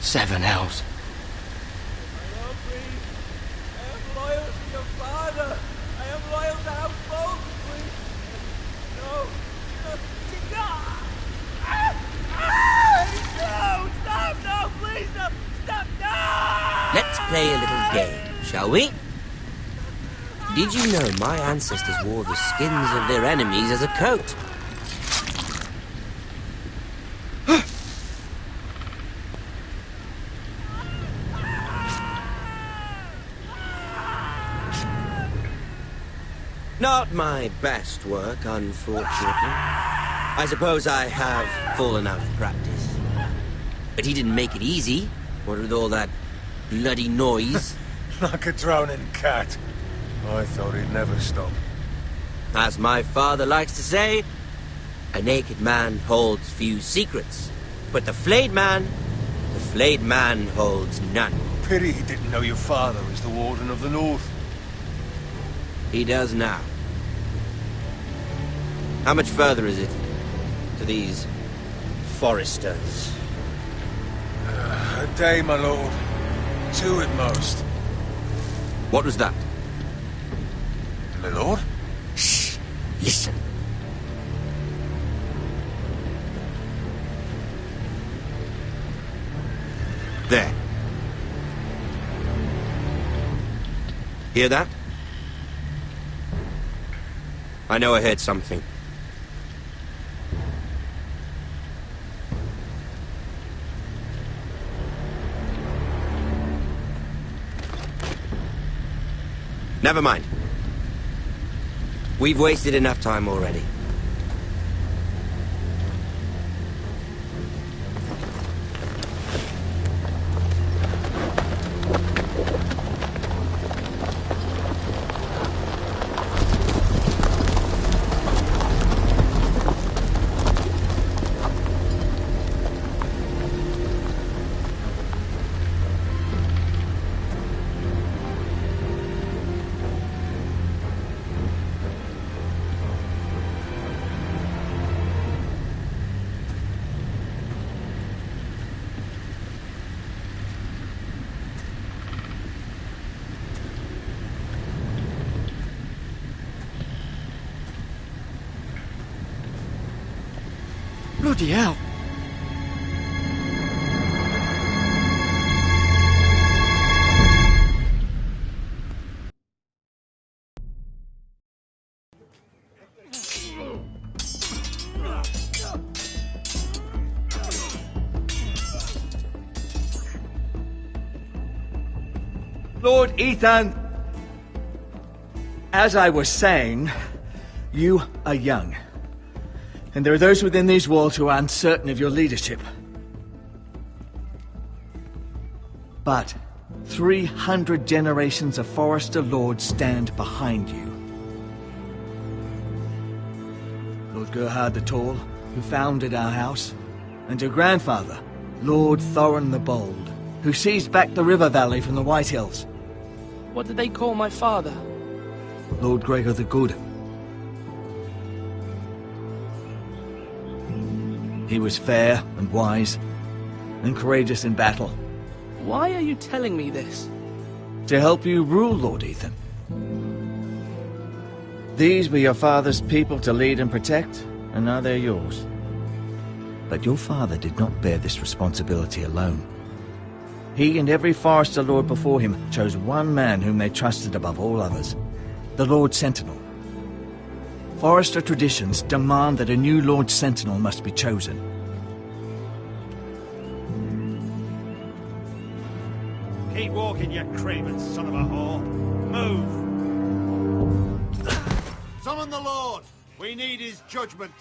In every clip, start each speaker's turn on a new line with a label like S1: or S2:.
S1: 7 hells.
S2: Lord, please. I am loyal to your father. I am loyal to House Bolton, please. No. No, stop, no, please, no, stop, no!
S1: Let's play a little game, shall we? Did you know my ancestors wore the skins of their enemies as a coat? Not my best work, unfortunately. I suppose I have fallen out of practice. But he didn't make it easy, what with all that bloody noise.
S3: Like a drowning cat. I thought he'd never stop.
S1: As my father likes to say, a naked man holds few secrets. But the flayed man holds none.
S3: Pity he didn't know your father was the Warden of the North.
S1: He does now. How much further is it to these foresters?
S3: A day, my lord. 2 at most.
S1: What was that?
S3: My lord?
S1: Shh! Listen. There. Hear that? I know I heard something. Never mind. We've wasted enough time already.
S4: Bloody hell. Lord Ethan, as I was saying, you are young. And there are those within these walls who are uncertain of your leadership. But 300 generations of Forester Lords stand behind you. Lord Gerhard the Tall, who founded our house, and your grandfather, Lord Thorin the Bold, who seized back the river valley from the White Hills.
S5: What did they call my father?
S4: Lord Gregor the Good. He was fair and wise, and courageous in battle.
S5: Why are you telling me this?
S4: To help you rule, Lord Ethan. These were your father's people to lead and protect, and now they're yours. But your father did not bear this responsibility alone. He and every Forester Lord before him chose one man whom they trusted above all others, the Lord Sentinel. Forester traditions demand that a new Lord Sentinel must be chosen.
S6: Keep walking, you craven son of a whore. Move! Summon the Lord! We need his judgment.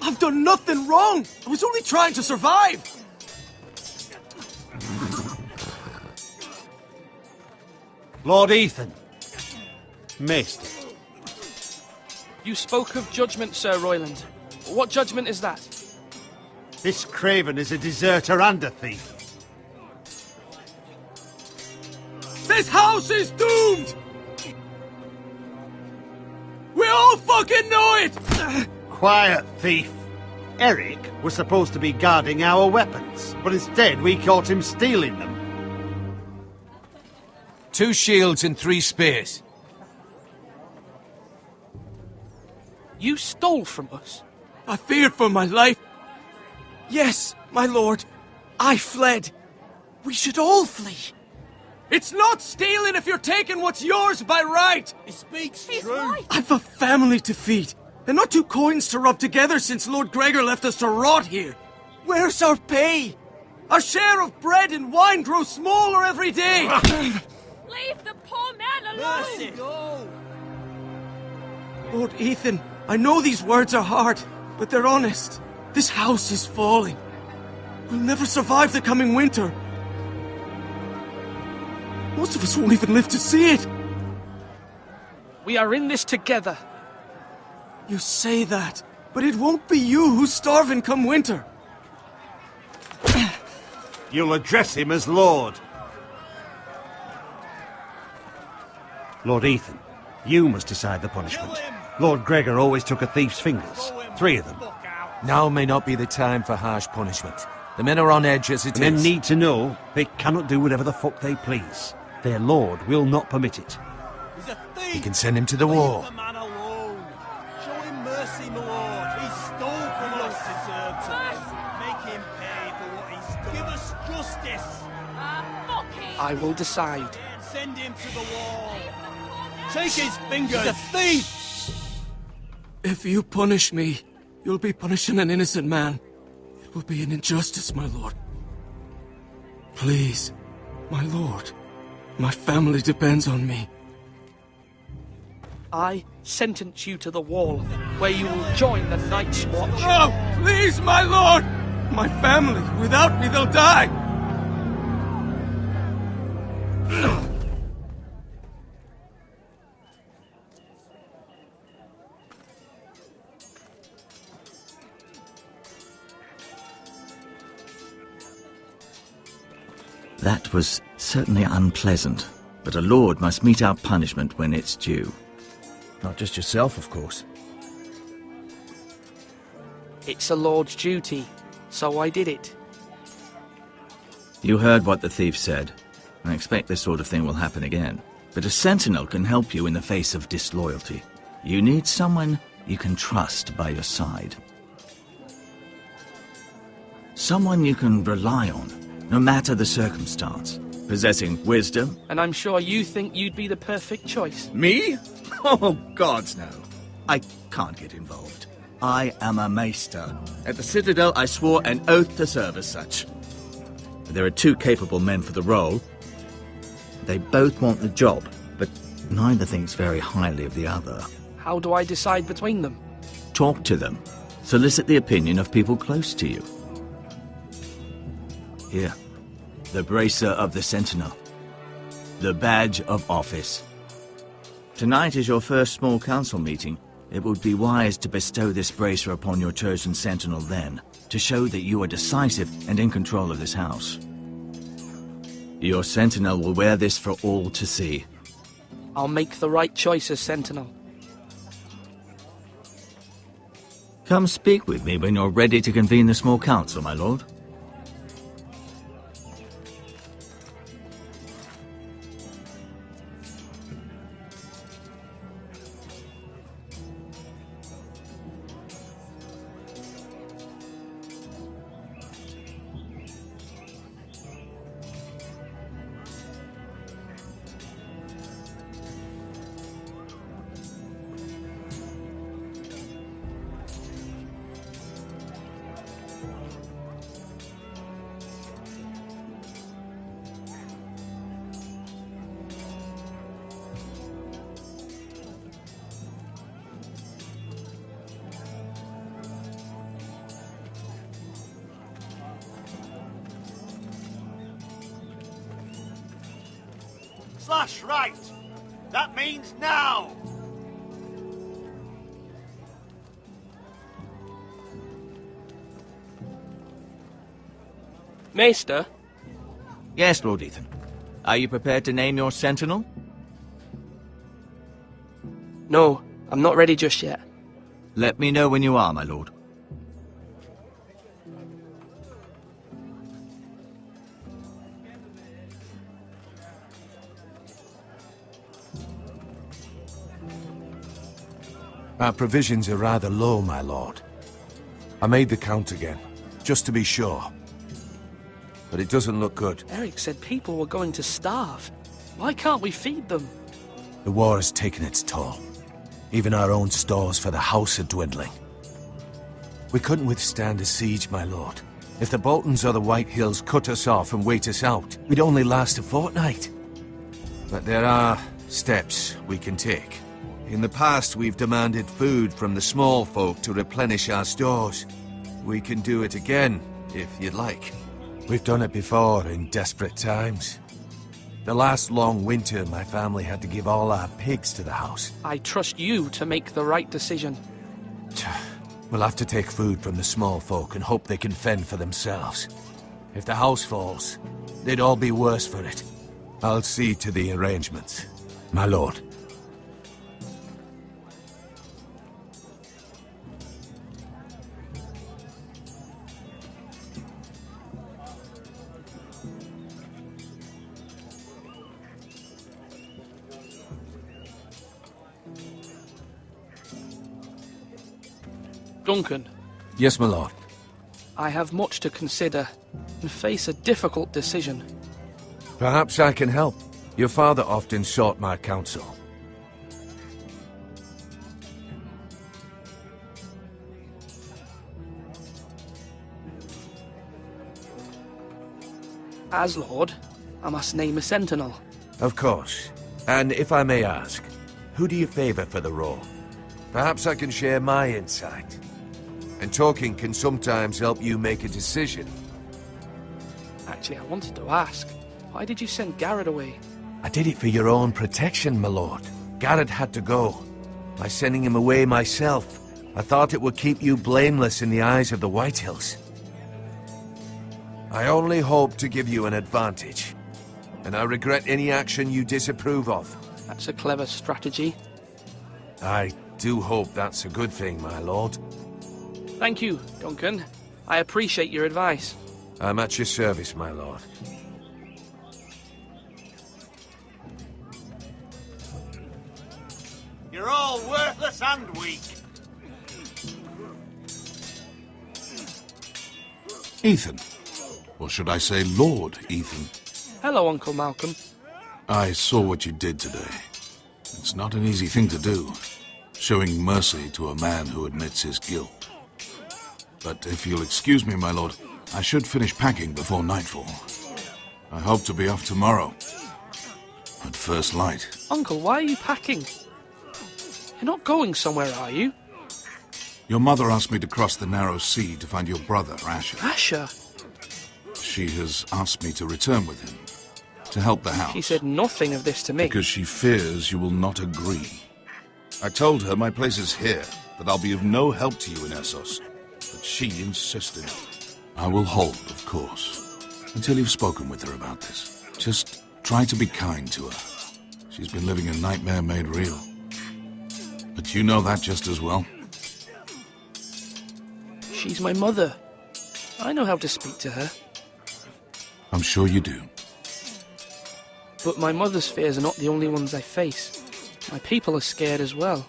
S7: I've done nothing wrong! I was only trying to survive!
S6: Lord Ethan. Missed.
S5: You spoke of judgment, Sir Royland. What judgment is that?
S6: This craven is a deserter and a thief.
S7: This house is doomed! We all fucking know it!
S6: Quiet, thief.
S8: Eric was supposed to be guarding our weapons, but instead we caught him stealing them.
S3: 2 shields and 3 spears.
S5: You stole from us?
S7: I feared for my life. Yes, my lord. I fled. We should all flee. It's not stealing if you're taking what's yours by right.
S2: He speaks
S9: He's
S2: true.
S9: right.
S7: I've a family to feed, and not 2 coins to rub together since Lord Gregor left us to rot here. Where's our pay? Our share of bread and wine grows smaller every day.
S9: Leave the poor man alone.
S2: Mercy, go.
S7: Lord Ethan, I know these words are hard, but they're honest. This house is falling. We'll never survive the coming winter. Most of us won't even live to see it.
S5: We are in this together.
S7: You say that, but it won't be you who's starving come winter.
S8: You'll address him as Lord. Lord Ethan, you must decide the punishment.
S2: Kill him.
S8: Lord Gregor always took a thief's fingers. 3 of them.
S2: Fuck out.
S3: Now may not be the time for harsh punishment. The men are on edge as it
S8: The men
S3: is.
S8: need to know they cannot do whatever the fuck they please. Their lord will not permit it.
S2: He's a thief.
S3: You can send him to the war.
S2: Leave the man alone. Show him mercy, my lord. He stole from us. Deserved to live. Make him pay for what he's done. Give us justice.
S9: Fuck him.
S5: I will decide.
S2: Send him to the wall.
S9: Leave the poor man
S2: Take his fingers. He's a thief.
S7: If you punish me, you'll be punishing an innocent man. It will be an injustice, my lord. Please, my lord. My family depends on me.
S5: I sentence you to the wall, where you will join the Night's Watch.
S7: Oh, please, my lord! My family, without me, they'll die!
S4: That was certainly unpleasant, but a lord must mete out punishment when it's due. Not just yourself, of course.
S5: It's a lord's duty, so I did it.
S4: You heard what the thief said. I expect this sort of thing will happen again. But a sentinel can help you in the face of disloyalty. You need someone you can trust by your side. Someone you can rely on, no matter the circumstance. Possessing wisdom.
S5: And I'm sure you think you'd be the perfect choice.
S4: Me? Oh, gods no. I can't get involved. I am a maester. At the Citadel, I swore an oath to serve as such. There are 2 capable men for the role. They both want the job, but neither thinks very highly of the other.
S5: How do I decide between them?
S4: Talk to them. Solicit the opinion of people close to you. Here, the bracer of the Sentinel. The badge of office. Tonight is your first small council meeting. It would be wise to bestow this bracer upon your chosen Sentinel then, to show that you are decisive and in control of this house. Your Sentinel will wear this for all to see.
S5: I'll make the right choice as Sentinel.
S4: Come speak with me when you're ready to convene the small council, my lord.
S8: Slash right. That means now.
S5: Maester?
S4: Yes, Lord Ethan. Are you prepared to name your Sentinel?
S5: No, I'm not ready just yet.
S4: Let me know when you are, my lord.
S3: Our provisions are rather low, my lord. I made the count again, just to be sure. But it doesn't look good.
S5: Eric said people were going to starve. Why can't we feed them?
S3: The war has taken its toll. Even our own stores for the house are dwindling. We couldn't withstand a siege, my lord. If the Boltons or the White Hills cut us off and wait us out, we'd only last a fortnight. But there are steps we can take. In the past, we've demanded food from the small folk to replenish our stores. We can do it again, if you'd like. We've done it before in desperate times. The last long winter, my family had to give all our pigs to the house.
S5: I trust you to make the right decision.
S3: We'll have to take food from the small folk and hope they can fend for themselves. If the house falls, they'd all be worse for it. I'll see to the arrangements, my lord.
S5: Duncan.
S3: Yes, my lord.
S5: I have much to consider and face a difficult decision.
S3: Perhaps I can help. Your father often sought my counsel.
S5: As Lord, I must name a sentinel.
S3: Of course. And if I may ask, who do you favor for the role? Perhaps I can share my insight. And talking can sometimes help you make a decision.
S5: Actually, I wanted to ask, why did you send Garrett away?
S3: I did it for your own protection, my lord. Garrett had to go. By sending him away myself, I thought it would keep you blameless in the eyes of the White Hills. I only hope to give you an advantage, and I regret any action you disapprove of.
S5: That's a clever strategy.
S3: I do hope that's a good thing, my lord.
S5: Thank you, Duncan. I appreciate your advice.
S3: I'm at your service, my lord.
S8: You're all worthless and weak.
S10: Ethan. Or should I say Lord Ethan?
S5: Hello, Uncle Malcolm.
S10: I saw what you did today. It's not an easy thing to do, showing mercy to a man who admits his guilt. But if you'll excuse me, my lord, I should finish packing before nightfall. I hope to be off tomorrow. At first light.
S5: Uncle, why are you packing? You're not going somewhere, are you?
S10: Your mother asked me to cross the narrow sea to find your brother, Asher.
S5: Asher?
S10: She has asked me to return with him, to help the house.
S5: She said nothing of this to me.
S10: Because she fears you will not agree. I told her my place is here, that I'll be of no help to you in Essos. But she insisted. I will hold, of course, until you've spoken with her about this. Just try to be kind to her. She's been living a nightmare made real. But you know that just as well.
S5: She's my mother. I know how to speak to her.
S10: I'm sure you do.
S5: But my mother's fears are not the only ones I face. My people are scared as well.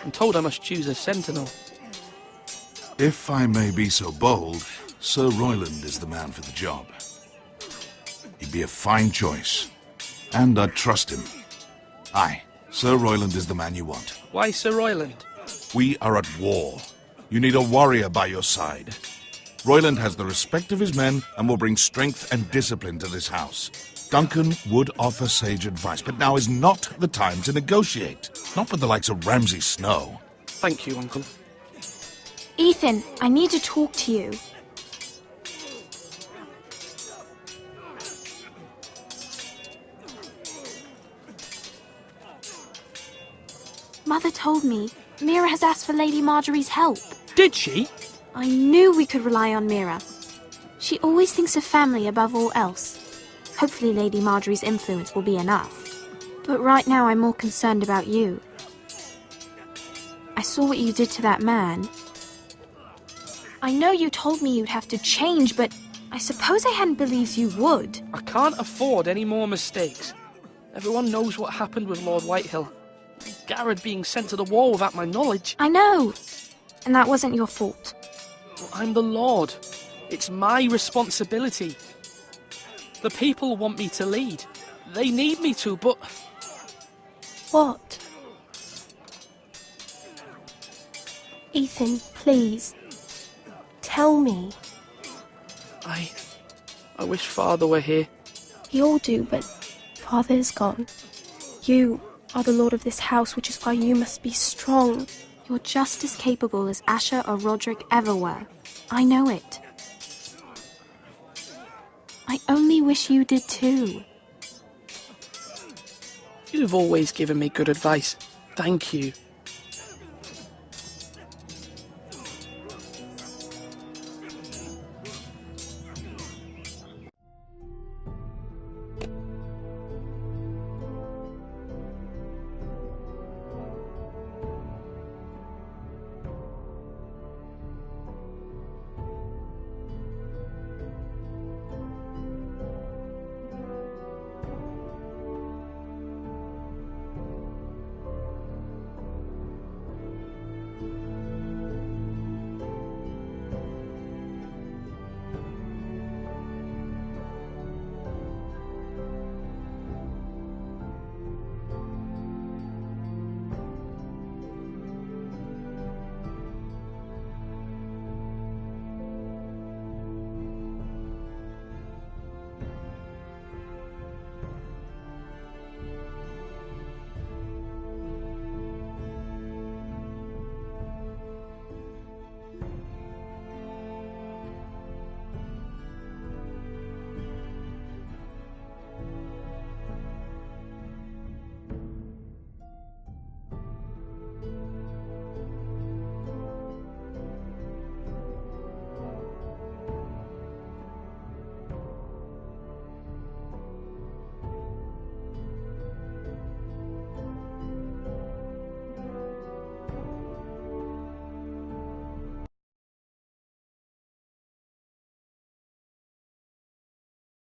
S5: I'm told I must choose a sentinel.
S10: If I may be so bold, Sir Royland is the man for the job. He'd be a fine choice, and I'd trust him. Aye, Sir Royland is the man you want.
S5: Why Sir Royland?
S10: We are at war. You need a warrior by your side. Royland has the respect of his men and will bring strength and discipline to this house. Duncan would offer sage advice, but now is not the time to negotiate. Not with the likes of Ramsay Snow.
S5: Thank you, Uncle.
S11: Ethan, I need to talk to you. Mother told me Mira has asked for Lady Marjorie's help.
S5: Did she?
S11: I knew we could rely on Mira. She always thinks of family above all else. Hopefully Lady Marjorie's influence will be enough. But right now I'm more concerned about you. I saw what you did to that man. I know you told me you'd have to change, but I suppose I hadn't believed you would.
S5: I can't afford any more mistakes. Everyone knows what happened with Lord Whitehill. Garrett being sent to the war without my knowledge.
S11: I know. And that wasn't your fault.
S5: Well, I'm the Lord. It's my responsibility. The people want me to lead. They need me to, but...
S12: What? Ethan, please. Tell me.
S5: I wish Father were here.
S12: We all do, but Father is gone. You are the lord of this house, which is why you must be strong.
S11: You're just as capable as Asher or Roderick ever were. I know it. I only wish you did too.
S5: You've always given me good advice. Thank you.